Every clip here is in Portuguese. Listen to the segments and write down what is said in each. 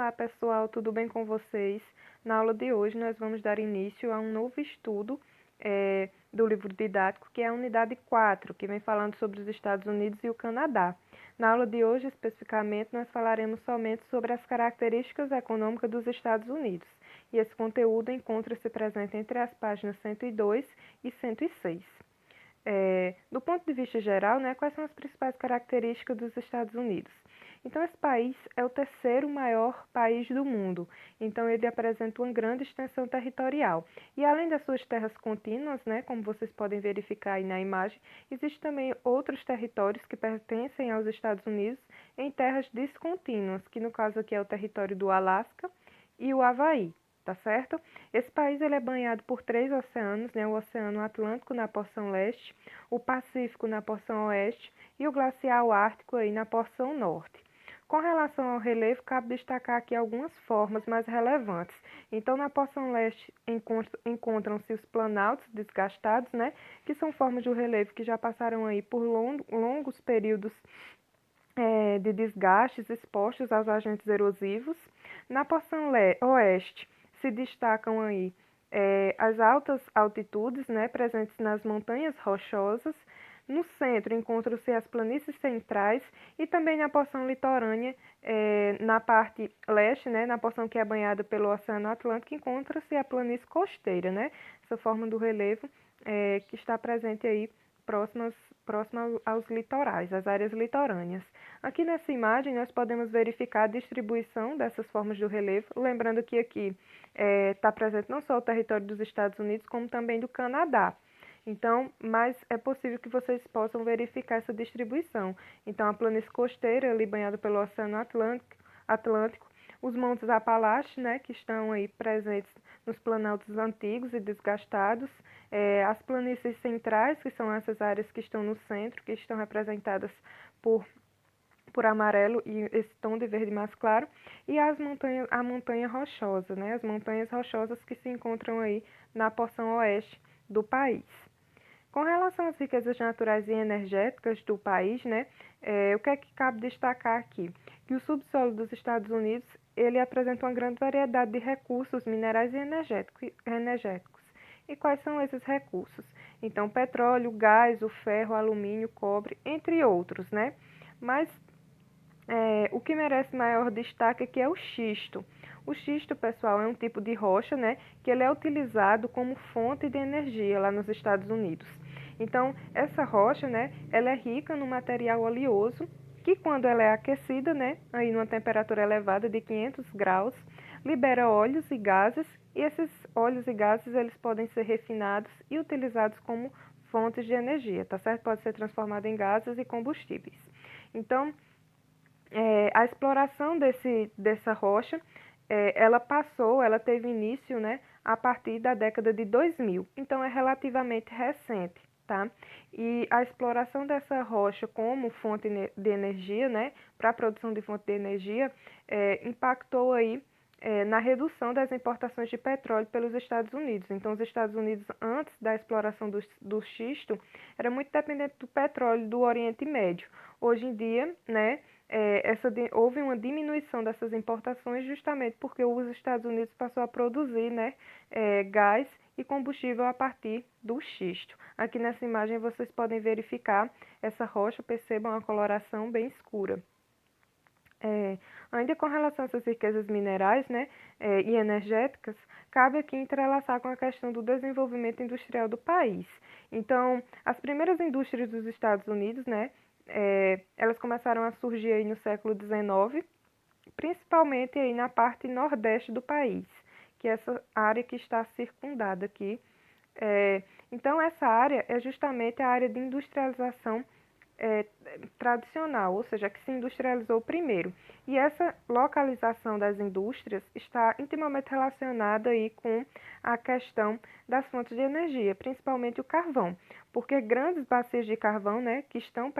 Olá pessoal, tudo bem com vocês? Na aula de hoje nós vamos dar início a um novo estudo do livro didático, que é a unidade 4, que vem falando sobre os Estados Unidos e o Canadá. Na aula de hoje, especificamente, nós falaremos somente sobre as características econômicas dos Estados Unidos. E esse conteúdo encontra-se presente entre as páginas 102 e 106. Do ponto de vista geral, né, quais são as principais características dos Estados Unidos? Então, esse país é o terceiro maior país do mundo, então ele apresenta uma grande extensão territorial. E além das suas terras contínuas, né, como vocês podem verificar aí na imagem, existem também outros territórios que pertencem aos Estados Unidos em terras descontínuas, que no caso aqui é o território do Alasca e o Havaí. Tá certo? Esse país ele é banhado por 3 oceanos, né? O Oceano Atlântico na porção leste, o Pacífico na porção oeste e o Glacial Ártico aí na porção norte. Com relação ao relevo, cabe destacar aqui algumas formas mais relevantes. Então, na porção leste encontram-se os planaltos desgastados, né? Que são formas de relevo que já passaram aí por longos períodos de desgastes expostos aos agentes erosivos. Na porção oeste, se destacam aí as altas altitudes, né, presentes nas montanhas rochosas. No centro encontram-se as planícies centrais e também na porção litorânea, na parte leste, né, na porção que é banhada pelo Oceano Atlântico, encontra-se a planície costeira, né, essa forma do relevo que está presente aí próxima aos litorais, às áreas litorâneas. Aqui nessa imagem nós podemos verificar a distribuição dessas formas do relevo, lembrando que aqui está presente não só o território dos Estados Unidos, como também do Canadá. Então, mas é possível que vocês possam verificar essa distribuição. Então, a planície costeira, ali banhada pelo Oceano Atlântico, os montes Apalaches, né, que estão aí presentes nos planaltos antigos e desgastados, as planícies centrais, que são essas áreas que estão no centro, que estão representadas por amarelo e esse tom de verde mais claro, e a montanha rochosa, né, as montanhas rochosas que se encontram aí na porção oeste do país. Com relação às riquezas naturais e energéticas do país, né, o que é que cabe destacar aqui? Que o subsolo dos Estados Unidos ele apresenta uma grande variedade de recursos minerais e energéticos. E quais são esses recursos? Então, petróleo, gás, o ferro, alumínio, cobre, entre outros, né? Mas o que merece maior destaque aqui é o xisto. O xisto, pessoal, é um tipo de rocha, né, que ele é utilizado como fonte de energia lá nos Estados Unidos. Então, essa rocha, né, ela é rica no material oleoso, que quando ela é aquecida, né, aí numa temperatura elevada de 500 graus, libera óleos e gases, e esses óleos e gases eles podem ser refinados e utilizados como fontes de energia, tá certo? Pode ser transformado em gases e combustíveis. Então, a exploração dessa rocha, ela teve início, né, a partir da década de 2000, então é relativamente recente, tá? E a exploração dessa rocha como fonte de energia, né, para a produção de fonte de energia, impactou aí na redução das importações de petróleo pelos Estados Unidos. Então, os Estados Unidos, antes da exploração do xisto, era muito dependente do petróleo do Oriente Médio. Hoje em dia, né, houve uma diminuição dessas importações justamente porque os Estados Unidos passou a produzir, né, gás e combustível a partir do xisto. Aqui nessa imagem vocês podem verificar essa rocha, percebam a coloração bem escura. Ainda com relação a essas riquezas minerais, né, e energéticas, cabe aqui entrelaçar com a questão do desenvolvimento industrial do país. Então, as primeiras indústrias dos Estados Unidos, né, elas começaram a surgir aí no século XIX, principalmente aí na parte nordeste do país, que é essa área que está circundada aqui. Então, essa área é justamente a área de industrialização tradicional, ou seja, que se industrializou primeiro. E essa localização das indústrias está intimamente relacionada aí com a questão das fontes de energia, principalmente o carvão, porque grandes bacias de carvão, né, que estão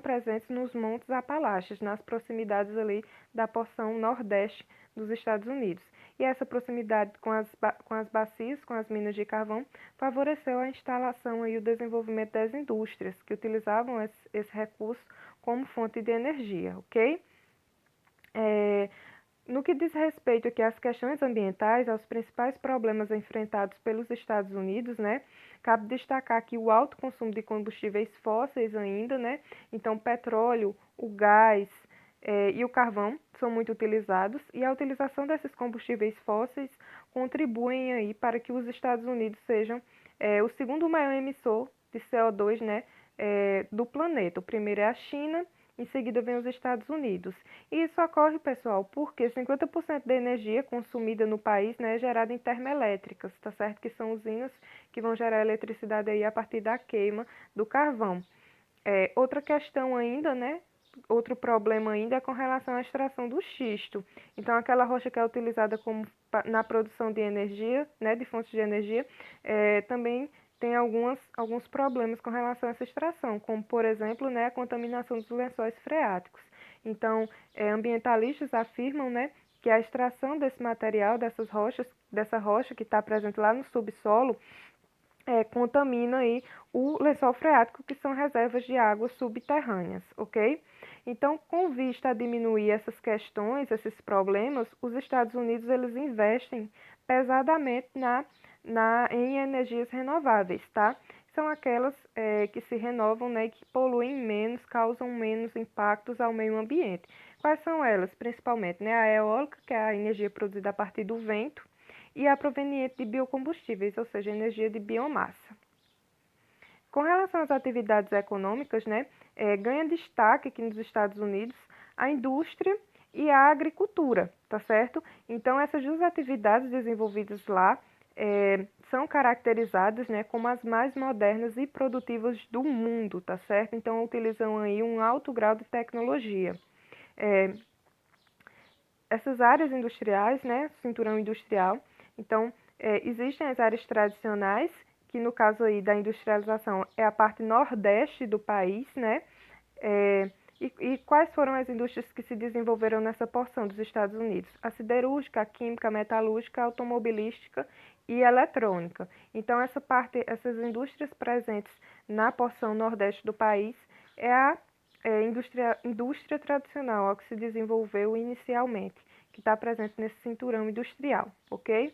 presentes nos Montes Apalaches, nas proximidades ali da porção nordeste dos Estados Unidos. E essa proximidade com as bacias, com as minas de carvão, favoreceu a instalação e o desenvolvimento das indústrias que utilizavam esse recurso como fonte de energia, ok? No que diz respeito aqui às questões ambientais, aos principais problemas enfrentados pelos Estados Unidos, né, cabe destacar aqui o alto consumo de combustíveis fósseis ainda, né, então petróleo, o gás e o carvão são muito utilizados, e a utilização desses combustíveis fósseis contribuem aí para que os Estados Unidos sejam o segundo maior emissor de CO2, né, do planeta. O primeiro é a China, em seguida vem os Estados Unidos. E isso ocorre, pessoal, porque 50% da energia consumida no país, né, é gerada em termoelétricas, tá certo? Que são usinas que vão gerar eletricidade aí a partir da queima do carvão. Outra questão ainda, né? Outro problema ainda é com relação à extração do xisto. Então, aquela rocha que é utilizada na produção de energia, né, de fontes de energia, também tem alguns problemas com relação a essa extração, como, por exemplo, né, a contaminação dos lençóis freáticos. Então, ambientalistas afirmam, né, que a extração desse material, dessa rocha que está presente lá no subsolo, contamina aí o lençol freático, que são reservas de águas subterrâneas, ok? Então, com vista a diminuir essas questões, esses problemas, os Estados Unidos eles investem pesadamente em energias renováveis, tá? São aquelas que se renovam, né, e que poluem menos, causam menos impactos ao meio ambiente. Quais são elas? Principalmente, né, a eólica, que é a energia produzida a partir do vento, e a proveniente de biocombustíveis, ou seja, energia de biomassa. Com relação às atividades econômicas, né, ganha destaque aqui nos Estados Unidos a indústria e a agricultura, tá certo? Então, essas duas atividades desenvolvidas lá são caracterizadas, né, como as mais modernas e produtivas do mundo, tá certo? Então, utilizam aí um alto grau de tecnologia. Essas áreas industriais, né, cinturão industrial, então, existem as áreas tradicionais, que no caso aí da industrialização é a parte nordeste do país, né, e quais foram as indústrias que se desenvolveram nessa porção dos Estados Unidos? A siderúrgica, a química, a metalúrgica, a automobilística e a eletrônica. Então, essas indústrias presentes na porção nordeste do país é a indústria tradicional, a que se desenvolveu inicialmente, que está presente nesse cinturão industrial, ok?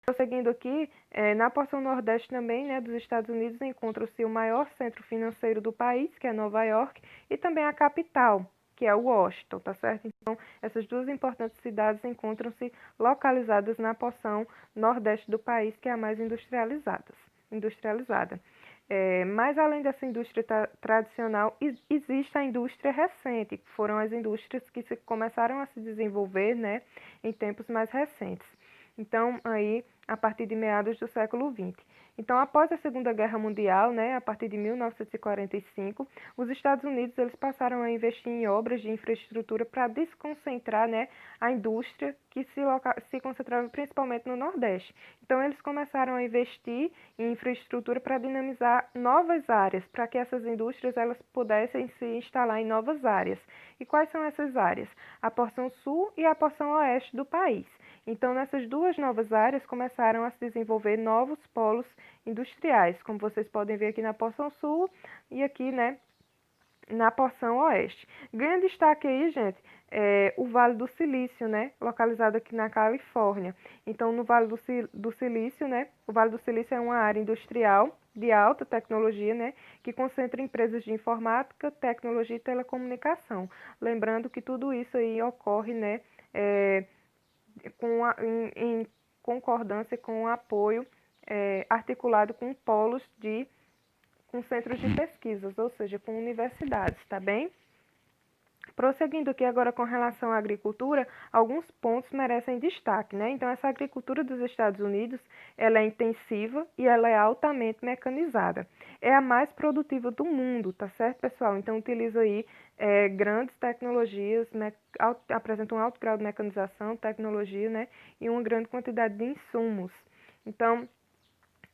Prosseguindo aqui, na porção nordeste também, né, dos Estados Unidos, encontra-se o maior centro financeiro do país, que é Nova York, e também a capital, que é Washington, tá certo? Então, essas duas importantes cidades encontram-se localizadas na porção nordeste do país, que é a mais industrializada. Mas além dessa indústria tradicional, existe a indústria recente, que foram as indústrias que começaram a se desenvolver, né, em tempos mais recentes. Então, aí, a partir de meados do século XX. Então, após a Segunda Guerra Mundial, né, a partir de 1945, os Estados Unidos eles passaram a investir em obras de infraestrutura para desconcentrar, né, a indústria que se concentrava principalmente no Nordeste. Então, eles começaram a investir em infraestrutura para dinamizar novas áreas, para que essas indústrias elas pudessem se instalar em novas áreas. E quais são essas áreas? A porção sul e a porção oeste do país. Então, nessas duas novas áreas começaram a se desenvolver novos polos industriais, como vocês podem ver aqui na porção sul e aqui, né, na porção oeste. Ganha destaque aí, gente, o Vale do Silício, né, localizado aqui na Califórnia. Então, no Vale do Silício, né, o Vale do Silício é uma área industrial de alta tecnologia, né, que concentra empresas de informática, tecnologia e telecomunicação. Lembrando que tudo isso aí ocorre, né, em concordância com o apoio articulado com com centros de pesquisas, ou seja, com universidades, tá bem? Prosseguindo aqui agora com relação à agricultura, alguns pontos merecem destaque, né? Então, essa agricultura dos Estados Unidos, ela é intensiva e ela é altamente mecanizada. É a mais produtiva do mundo, tá certo, pessoal? Então, utiliza aí grandes tecnologias, apresenta um alto grau de mecanização, tecnologia, né? E uma grande quantidade de insumos. Então,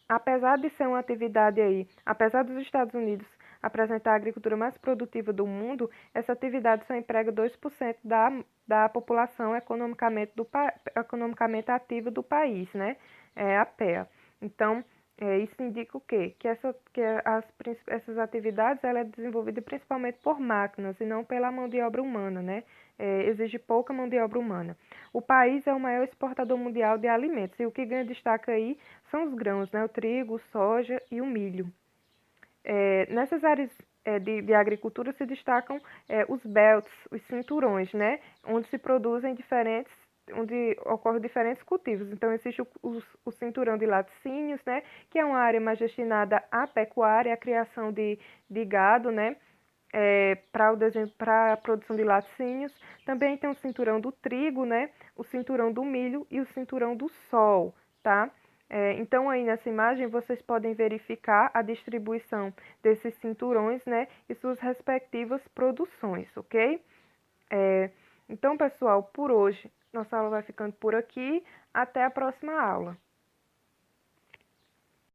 apesar de ser uma atividade aí, apesar dos Estados Unidos apresentar a agricultura mais produtiva do mundo, essa atividade só emprega 2% da população economicamente ativa do país, né? É a PEA. Então, Isso indica o quê? Essas atividades ela é desenvolvida principalmente por máquinas e não pela mão de obra humana, né? Exige pouca mão de obra humana. O país é o maior exportador mundial de alimentos e o que ganha destaque aí são os grãos, né? O trigo, soja e o milho. Nessas áreas de agricultura se destacam os belts, os cinturões, né? Onde ocorrem diferentes cultivos. Então, existe o cinturão de laticínios, né? Que é uma área mais destinada à pecuária, à criação de gado, né? Para a produção de laticínios. Também tem o cinturão do trigo, né? O cinturão do milho e o cinturão do sol, tá? Então, aí nessa imagem, vocês podem verificar a distribuição desses cinturões, né? E suas respectivas produções, ok? Então, pessoal, por hoje, nossa aula vai ficando por aqui. Até a próxima aula.